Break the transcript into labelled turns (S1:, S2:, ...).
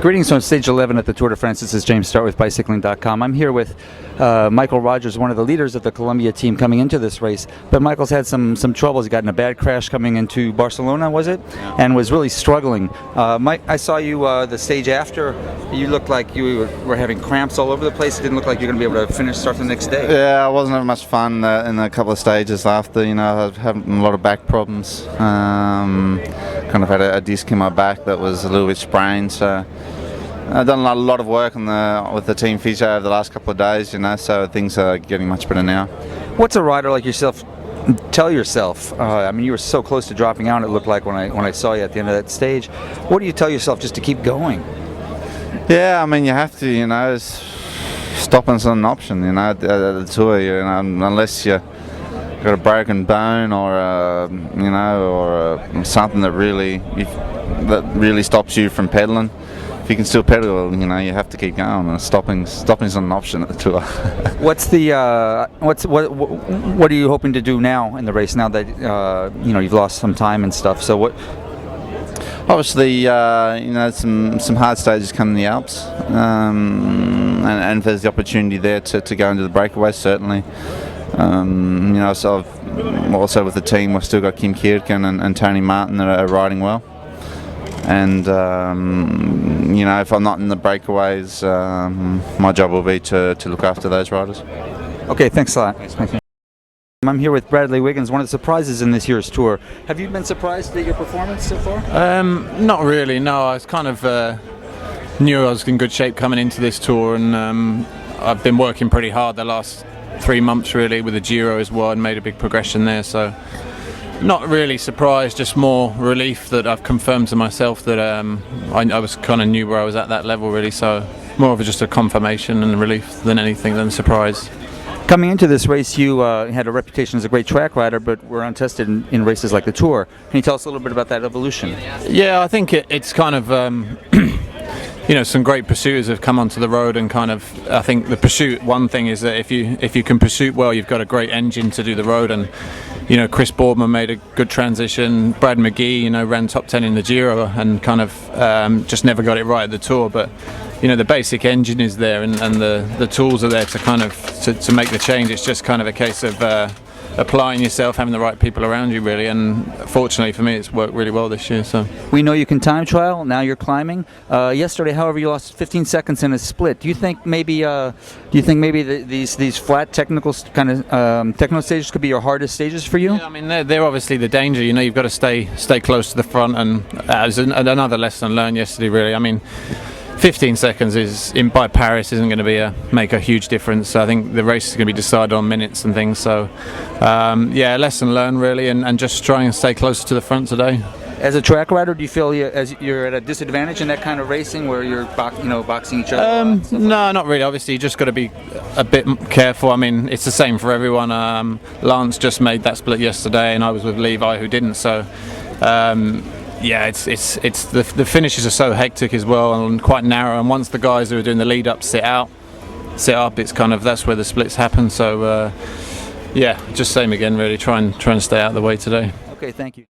S1: Greetings from stage 11 at the Tour de France. This is James Start with Bicycling.com. I'm here with Michael Rogers, one of the leaders of the Columbia team coming into this race. But Michael's had some troubles. He got in a bad crash coming into Barcelona, was it? Yeah. And was really struggling. Mike, I saw you the stage after. You looked like you were having cramps all over the place. It didn't look like you were going to be able to start the next day.
S2: Yeah, I wasn't having much fun in a couple of stages after. You know, I was having a lot of back problems. Kind of had a disc in my back that was a little bit sprained. So I've done a lot of work with the team physio over the last couple of days, you know, so things are getting much better now.
S1: What's a rider like yourself tell yourself? I mean, you were so close to dropping out, it looked like when I saw you at the end of that stage. What do you tell yourself just to keep going?
S2: Yeah, I mean, you have to, you know, stopping's not an option, you know, at the tour, you know, unless you got a broken bone or you know, or something that really stops you from pedaling. If you can still pedal, you know, you have to keep going. And stopping's not an option at the tour.
S1: What are you hoping to do now in the race? Now that you know, you've lost some time and stuff. So what?
S2: Obviously, you know, some hard stages come in the Alps, and if there's the opportunity there to go into the breakaways, certainly. You know, so I've also with the team, we've still got Kim Kierken and Tony Martin that are riding well. And you know, if I'm not in the breakaways, my job will be to look after those riders.
S1: Okay, thanks a lot. Thank you. I'm here with Bradley Wiggins, one of the surprises in this year's tour. Have you been surprised at your performance so far?
S3: Not really, no. I was kind of knew I was in good shape coming into this tour, and I've been working pretty hard the last 3 months really with the Giro as well, and made a big progression there. So not really surprised, just more relief that I've confirmed to myself that I was kind of knew where I was at that level really. So more of just a confirmation and relief than anything than surprise.
S1: Coming into this race, you had a reputation as a great track rider, but were untested in races like the Tour. Can you tell us a little bit about that evolution?
S3: Yeah, I think it's kind of you know, some great pursuers have come onto the road, and kind of, I think the pursuit, one thing is that if you can pursue well, you've got a great engine to do the road. And you know, Chris Boardman made a good transition. Brad McGee, you know, ran top 10 in the Giro and kind of just never got it right at the Tour. But you know, the basic engine is there, and the tools are there to kind of to make the change. It's just kind of a case of applying yourself, having the right people around you really, and fortunately for me it's worked really well this year. So
S1: we know you can time trial, now you're climbing. Yesterday, however, you lost 15 seconds in a split. Do you think maybe these flat technical stages could be your hardest stages for you?
S3: Yeah, I mean they're obviously the danger. You know, you've got to stay close to the front, and as another lesson learned yesterday really. I mean, 15 seconds by Paris isn't going to make a huge difference. I think the race is going to be decided on minutes and things. So, yeah, lesson learned really, and just trying to stay closer to the front today.
S1: As a track rider, do you feel you're at a disadvantage in that kind of racing where you're boxing each other?
S3: No, not really. Obviously, you just got to be a bit careful. I mean, it's the same for everyone. Lance just made that split yesterday, and I was with Levi who didn't. So. Yeah, it's the finishes are so hectic as well and quite narrow, and once the guys who are doing the lead up sit up, it's kind of, that's where the splits happen. So yeah, just same again really, try and stay out of the way today.
S1: Okay, thank you.